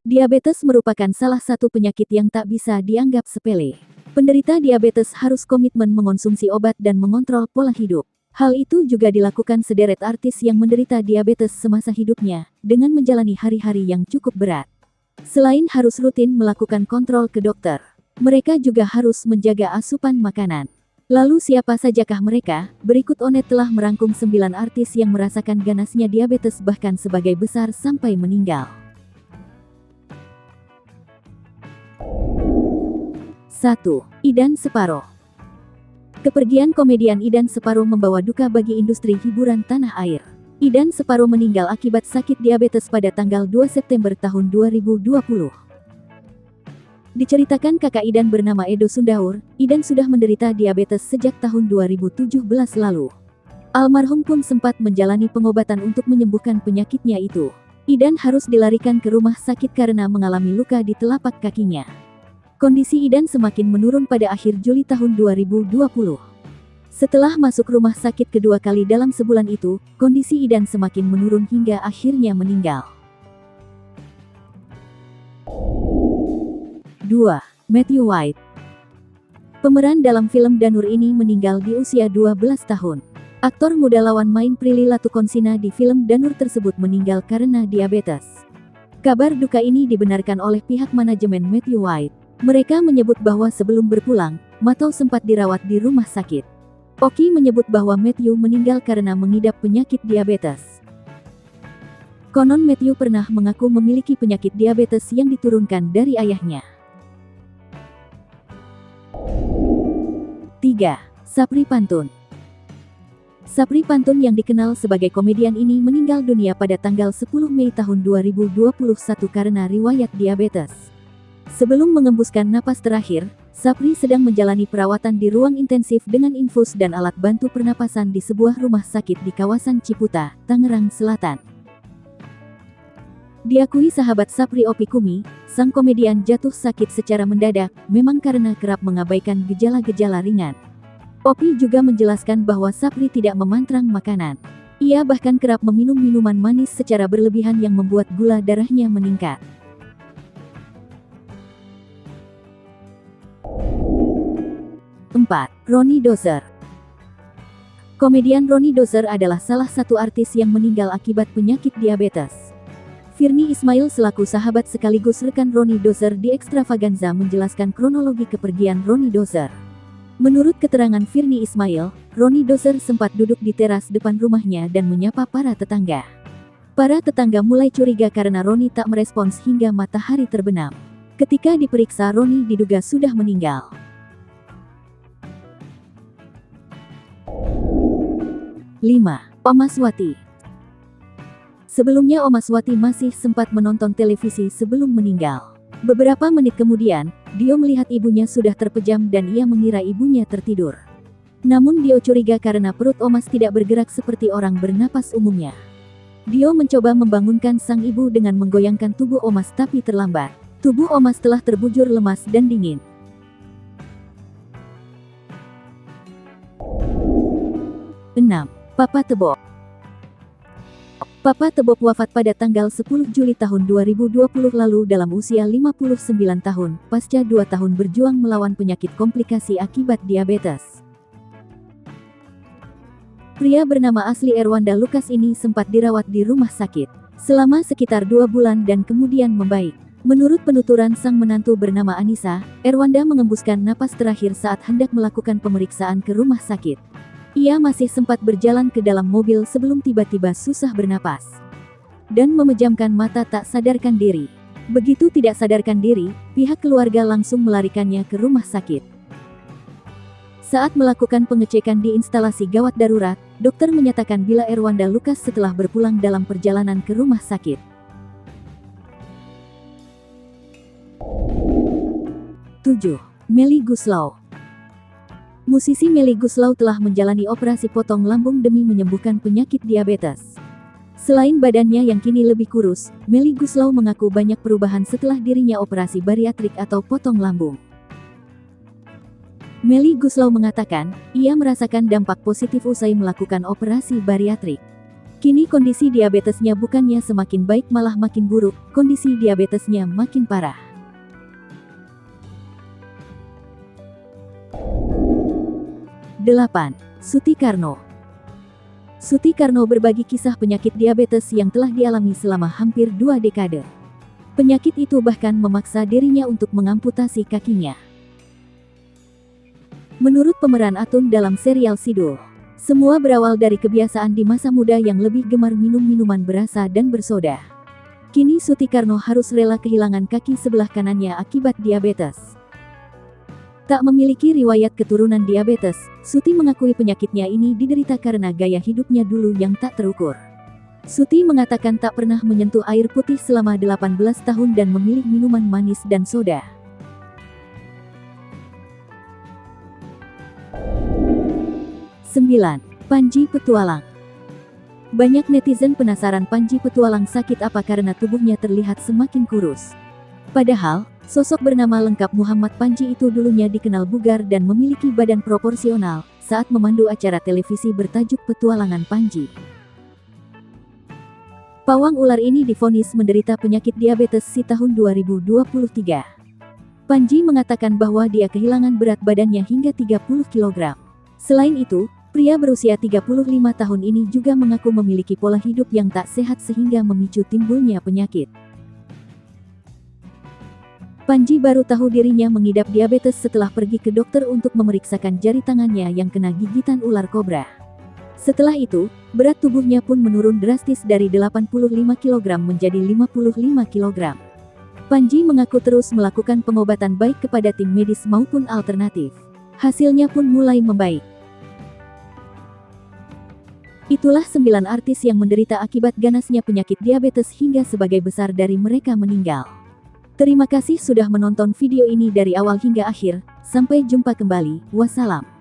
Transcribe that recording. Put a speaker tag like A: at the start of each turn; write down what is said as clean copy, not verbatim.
A: Diabetes merupakan salah satu penyakit yang tak bisa dianggap sepele. Penderita diabetes harus komitmen mengonsumsi obat dan mengontrol pola hidup. Hal itu juga dilakukan sederet artis yang menderita diabetes semasa hidupnya, dengan menjalani hari-hari yang cukup berat. Selain harus rutin melakukan kontrol ke dokter, mereka juga harus menjaga asupan makanan. Lalu siapa sajakah mereka? Berikut Onet telah merangkum 9 artis yang merasakan ganasnya diabetes bahkan sebagai besar sampai meninggal. 1. Idan Separo. Kepergian komedian Idan Separo membawa duka bagi industri hiburan tanah air. Idan Separo meninggal akibat sakit diabetes pada tanggal 2 September tahun 2020. Diceritakan kakak Idan bernama Edo Sundaur, Idan sudah menderita diabetes sejak tahun 2017 lalu. Almarhum pun sempat menjalani pengobatan untuk menyembuhkan penyakitnya itu. Idan harus dilarikan ke rumah sakit karena mengalami luka di telapak kakinya. Kondisi Idan semakin menurun pada akhir Juli tahun 2020. Setelah masuk rumah sakit kedua kali dalam sebulan itu, kondisi Idan semakin menurun hingga akhirnya meninggal. 2. Matthew White. Pemeran dalam film Danur ini meninggal di usia 12 tahun. Aktor muda lawan main Prilly Latukonsina di film Danur tersebut meninggal karena diabetes. Kabar duka ini dibenarkan oleh pihak manajemen Matthew White. Mereka menyebut bahwa sebelum berpulang, Matthew sempat dirawat di rumah sakit. Oki menyebut bahwa Matthew meninggal karena mengidap penyakit diabetes. Konon Matthew pernah mengaku memiliki penyakit diabetes yang diturunkan dari ayahnya. 3. Sapri Pantun. Sapri Pantun yang dikenal sebagai komedian ini meninggal dunia pada tanggal 10 Mei tahun 2021 karena riwayat diabetes. Sebelum mengembuskan napas terakhir, Sapri sedang menjalani perawatan di ruang intensif dengan infus dan alat bantu pernapasan di sebuah rumah sakit di kawasan Ciputa, Tangerang Selatan. Diakui sahabat Sapri Opi Kumi, sang komedian jatuh sakit secara mendadak, memang karena kerap mengabaikan gejala-gejala ringan. Opi juga menjelaskan bahwa Sapri tidak memantrang makanan. Ia bahkan kerap meminum minuman manis secara berlebihan yang membuat gula darahnya meningkat. 4. Ronnie Dozer. Komedian Ronnie Dozer adalah salah satu artis yang meninggal akibat penyakit diabetes. Virnie Ismail selaku sahabat sekaligus rekan Ronnie Dozer di Extravaganza menjelaskan kronologi kepergian Ronnie Dozer. Menurut keterangan Virnie Ismail, Ronnie Dozer sempat duduk di teras depan rumahnya dan menyapa para tetangga. Para tetangga mulai curiga karena Ronnie tak merespons hingga matahari terbenam. Ketika diperiksa, Ronnie diduga sudah meninggal. 5. Oma Swati. Sebelumnya Oma Swati masih sempat menonton televisi sebelum meninggal. Beberapa menit kemudian, Dio melihat ibunya sudah terpejam dan ia mengira ibunya tertidur. Namun Dio curiga karena perut Omas tidak bergerak seperti orang bernapas umumnya. Dio mencoba membangunkan sang ibu dengan menggoyangkan tubuh Omas tapi terlambat. Tubuh Omas telah terbujur lemas dan dingin. 6. Papa Tebok. Papa Tebok wafat pada tanggal 10 Juli tahun 2020 lalu dalam usia 59 tahun, pasca 2 tahun berjuang melawan penyakit komplikasi akibat diabetes. Pria bernama asli Erwanda Lukas ini sempat dirawat di rumah sakit selama sekitar 2 bulan dan kemudian membaik. Menurut penuturan sang menantu bernama Anissa, Erwanda mengembuskan napas terakhir saat hendak melakukan pemeriksaan ke rumah sakit. Ia masih sempat berjalan ke dalam mobil sebelum tiba-tiba susah bernapas dan memejamkan mata tak sadarkan diri. Begitu tidak sadarkan diri, pihak keluarga langsung melarikannya ke rumah sakit. Saat melakukan pengecekan di instalasi gawat darurat, dokter menyatakan bila Erwanda Lukas setelah berpulang dalam perjalanan ke rumah sakit. 7. Melly Goeslaw. Musisi Melly Goeslaw telah menjalani operasi potong lambung demi menyembuhkan penyakit diabetes. Selain badannya yang kini lebih kurus, Melly Goeslaw mengaku banyak perubahan setelah dirinya operasi bariatrik atau potong lambung. Melly Goeslaw mengatakan, ia merasakan dampak positif usai melakukan operasi bariatrik. Kini kondisi diabetesnya bukannya semakin baik malah makin buruk, kondisi diabetesnya makin parah. 8. Suti-Karno. Suti-Karno berbagi kisah penyakit diabetes yang telah dialami selama hampir 2 dekade. Penyakit itu bahkan memaksa dirinya untuk mengamputasi kakinya. Menurut pemeran Atun dalam serial Sidul, semua berawal dari kebiasaan di masa muda yang lebih gemar minum minuman berasa dan bersoda. Kini Suti-Karno harus rela kehilangan kaki sebelah kanannya akibat diabetes. Tak memiliki riwayat keturunan diabetes, Suti mengakui penyakitnya ini diderita karena gaya hidupnya dulu yang tak terukur. Suti mengatakan tak pernah menyentuh air putih selama 18 tahun dan memilih minuman manis dan soda. 9. Panji Petualang. Banyak netizen penasaran Panji Petualang sakit apa karena tubuhnya terlihat semakin kurus. Padahal, sosok bernama lengkap Muhammad Panji itu dulunya dikenal bugar dan memiliki badan proporsional saat memandu acara televisi bertajuk Petualangan Panji. Pawang ular ini divonis menderita penyakit diabetes di tahun 2023. Panji mengatakan bahwa dia kehilangan berat badannya hingga 30 kg. Selain itu, pria berusia 35 tahun ini juga mengaku memiliki pola hidup yang tak sehat sehingga memicu timbulnya penyakit. Panji baru tahu dirinya mengidap diabetes setelah pergi ke dokter untuk memeriksakan jari tangannya yang kena gigitan ular kobra. Setelah itu, berat tubuhnya pun menurun drastis dari 85 kg menjadi 55 kg. Panji mengaku terus melakukan pengobatan baik kepada tim medis maupun alternatif. Hasilnya pun mulai membaik. Itulah 9 artis yang menderita akibat ganasnya penyakit diabetes hingga sebagai besar dari mereka meninggal. Terima kasih sudah menonton video ini dari awal hingga akhir. Sampai jumpa kembali. Wassalam.